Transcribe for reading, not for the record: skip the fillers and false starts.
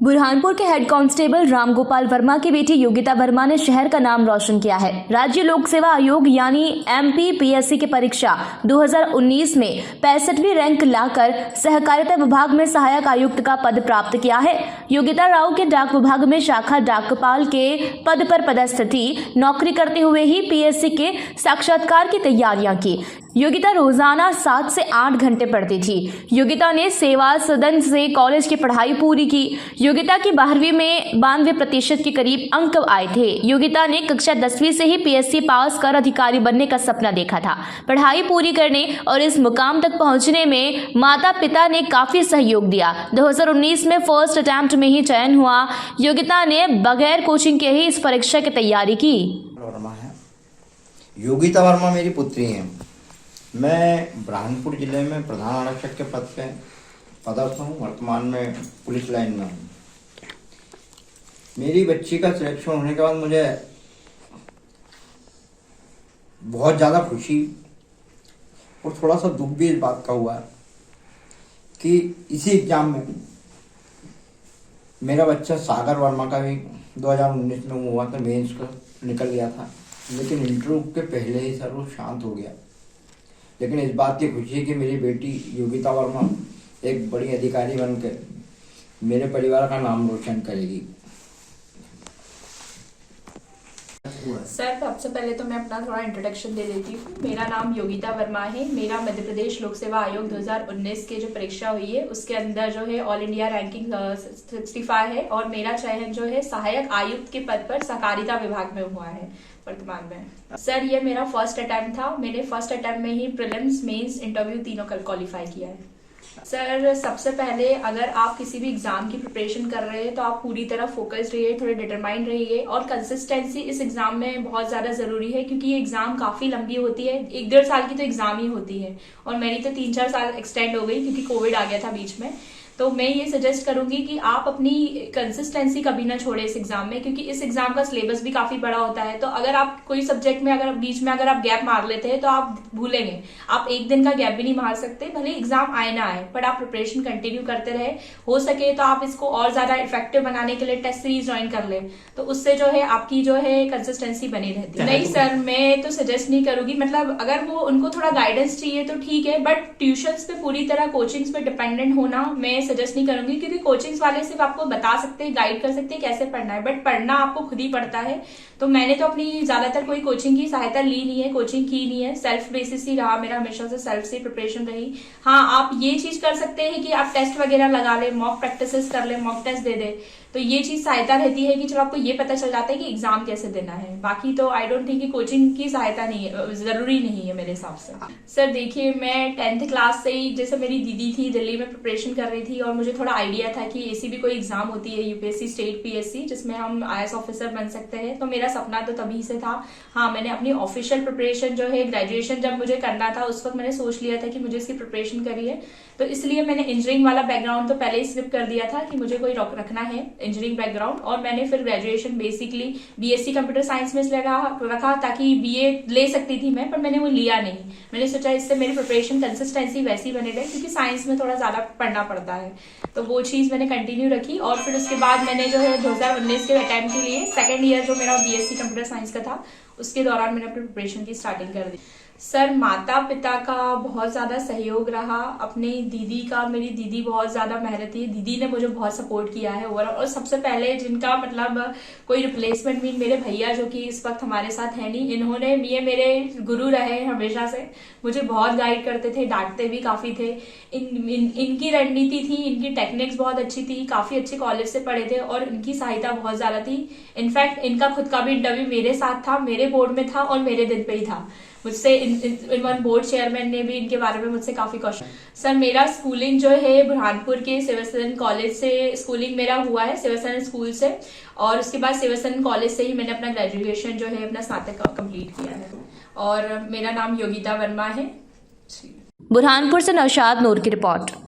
बुरहानपुर के head constable Ramgopal Verma की बेटी योगिता वर्मा ने शहर का नाम रोशन किया है। राज्य लोक सेवा आयोग यानी MPPSC की परीक्षा 2019 में 65वीं रैंक लाकर सहकारिता विभाग में सहायक आयुक्त का पद प्राप्त किया है। योगिता राव के डाक विभाग में शाखा डाकपाल के पद पर पदस्थ थी। नौकरी करते हुए ही PSC के साक्षात्कार की तैयारियां की। योगिता रोजाना 7 से 8 घंटे पढ़ती थी। योगिता ने सेवा सदन से कॉलेज की पढ़ाई पूरी की। योगिता की 12वीं में 92% के करीब अंक आए थे। योगिता ने कक्षा 10वीं से ही PSC पास कर अधिकारी बनने का सपना देखा था। पढ़ाई पूरी करने और इस मुकाम तक पहुंचने में माता पिता ने काफी सहयोग दिया। 2019 में फर्स्ट अटेम्प्ट में ही चयन हुआ। योगिता ने बगैर कोचिंग के ही इस परीक्षा की तैयारी की। योगिता वर्मा मेरी पुत्री है। मैं बुरहानपुर जिले में प्रधान आरक्षक के पद पे पदस्थ हूँ। वर्तमान में पुलिस लाइन में हूँ। मेरी बच्ची का सिलेक्शन होने के बाद मुझे बहुत ज़्यादा खुशी और थोड़ा सा दुख भी इस बात का हुआ कि इसी एग्जाम में मेरा बच्चा सागर वर्मा का भी 2019 में हुआ था, मेंस का निकल गया था, लेकिन इंटरव्यू के पहले ही सर वो शांत हो गया। लेकिन इस बात की खुशी है कि मेरी बेटी योगिता वर्मा एक बड़ी अधिकारी बनकर मेरे परिवार का नाम रोशन करेगी। सर, सबसे पहले तो मैं अपना थोड़ा इंट्रोडक्शन दे देती हूँ। मेरा नाम योगिता वर्मा है। मेरा मध्य प्रदेश लोक सेवा आयोग 2019 की जो परीक्षा हुई है उसके अंदर जो है ऑल इंडिया रैंकिंग 65 है और मेरा चयन जो है सहायक आयुक्त के पद पर सहकारिता विभाग में हुआ है वर्तमान में। सर, ये मेरा फर्स्ट अटेम्प्ट था। मैंने फर्स्ट अटेम्प्ट में ही प्रीलिम्स, मेंस, इंटरव्यू तीनों क्वालिफाई किया है। सर, सबसे पहले अगर आप किसी भी एग्जाम की प्रिपरेशन कर रहे हैं तो आप पूरी तरह फोकस्ड रहिए, थोड़े डिटरमाइंड रहिए और कंसिस्टेंसी इस एग्जाम में बहुत ज्यादा जरूरी है क्योंकि ये एग्जाम काफी लंबी होती है। 1-1.5 साल की तो एग्जाम ही होती है और मेरी तो 3-4 साल एक्सटेंड हो गई क्योंकि कोविड आ गया था बीच में। तो मैं ये सजेस्ट करूंगी कि आप अपनी कंसिस्टेंसी कभी ना छोड़े इस एग्जाम में, क्योंकि इस एग्जाम का सिलेबस भी काफी बड़ा होता है। तो अगर आप कोई सब्जेक्ट में अगर बीच में अगर आप गैप मार लेते हैं तो आप भूलेंगे। आप एक दिन का गैप भी नहीं मार सकते, भले एग्जाम आए ना आए, बट आप प्रिपरेशन कंटिन्यू करते रहे। हो सके तो आप इसको और ज्यादा इफेक्टिव बनाने के लिए टेस्ट सीरीज ज्वाइन कर ले, तो उससे जो है आपकी जो है कंसिस्टेंसी बनी रहती है। नहीं सर, मैं तो सजेस्ट नहीं करूंगी। मतलब अगर वो उनको थोड़ा गाइडेंस चाहिए तो ठीक है, बट ट्यूशंस पे पूरी तरह कोचिंग्स पे डिपेंडेंट होना मैं सजेस्ट नहीं करूंगी, क्योंकि कोचिंग्स वाले सिर्फ आपको बता सकते हैं, गाइड कर सकते हैं कैसे पढ़ना है, बट पढ़ना आपको खुद ही पड़ता है। तो मैंने तो अपनी ज्यादातर कोई कोचिंग की सहायता ली नहीं है, कोचिंग की नहीं है, सेल्फ बेसिस ही रहा मेरा, हमेशा से सेल्फ से प्रिपरेशन रही। हाँ, आप ये चीज कर सकते हैं कि आप टेस्ट वगैरह लगा ले, मॉक प्रैक्टिसेस कर ले, मॉक टेस्ट दे दे, तो ये चीज सहायता रहती है कि चलो आपको ये पता चल जाता है कि एग्जाम कैसे देना है। बाकी तो आई डोंट थिंक कि कोचिंग की सहायता नहीं है, जरूरी नहीं है मेरे हिसाब से। सर देखिए, मैं 10th क्लास से ही, जैसे मेरी दीदी थी दिल्ली में प्रिपरेशन कर रही थी और मुझे थोड़ा आइडिया था कि ऐसी भी कोई एग्जाम होती है UPSC स्टेट PSC जिसमें हम IAS ऑफिसर बन सकते हैं, तो मेरा सपना तो तभी से था। हाँ, मैंने अपनी ऑफिशियल प्रिपरेशन जो है ग्रेजुएशन जब मुझे करना था उस वक्त मैंने सोच लिया था कि मुझे इसकी प्रिपरेशन करी है, तो इसलिए मैंने इंजीनियरिंग वाला बैकग्राउंड तो पहले ही स्किप कर दिया था कि मुझे कोई रखना है इंजीनियरिंग बैकग्राउंड, और मैंने फिर graduation basically BSc computer science में इसलिए रखा ताकि BA ले सकती थी मैं, पर मैंने वो लिया नहीं। मैंने सोचा इससे मेरी प्रिपरेशन कंसिस्टेंसी वैसी बने रहे, क्योंकि साइंस में थोड़ा ज्यादा पढ़ना पड़ता है, तो वो चीज मैंने कंटिन्यू रखी। और फिर उसके बाद मैंने जो है 2019 के अटेम्प्ट के लिए सेकेंड ईयर जो मेरा BSc कंप्यूटर साइंस का था उसके दौरान मैंने अपनी प्रिपरेशन की स्टार्टिंग कर दी। सर, माता पिता का बहुत ज्यादा सहयोग रहा, अपनी दीदी का, मेरी दीदी बहुत ज्यादा मेहनती है, दीदी ने मुझे बहुत सपोर्ट किया है ओवरऑल। और सबसे पहले जिनका मतलब कोई रिप्लेसमेंट भी, मेरे भैया जो कि इस वक्त हमारे साथ है नहीं, इन्होंने, ये मेरे गुरु रहे हमेशा से, मुझे बहुत गाइड करते थे, डांटते भी काफी थे। इनकी रणनीति थी, इनकी टेक्निक्स बहुत अच्छी थी, काफी अच्छे कॉलेज से पढ़े थे और इनकी सहायता बहुत ज्यादा थी। इनफैक्ट इनका खुद का भी इंटरव्यू मेरे साथ था, मेरे बोर्ड में था और मेरे दिन पे ही था। मुझसे इन बोर्ड चेयरमैन ने भी इनके बारे में मुझसे काफी क्वेश्चन। सर, मेरा स्कूलिंग जो है बुरहानपुर के सेवासदन कॉलेज से स्कूलिंग मेरा हुआ है, सेवासदन स्कूल से, और उसके बाद सेवासदन कॉलेज से ही मैंने अपना ग्रेजुएशन जो है अपना स्नातक कंप्लीट किया है। और मेरा नाम योगिता वर्मा है। बुरहानपुर से नौशाद नूर की रिपोर्ट।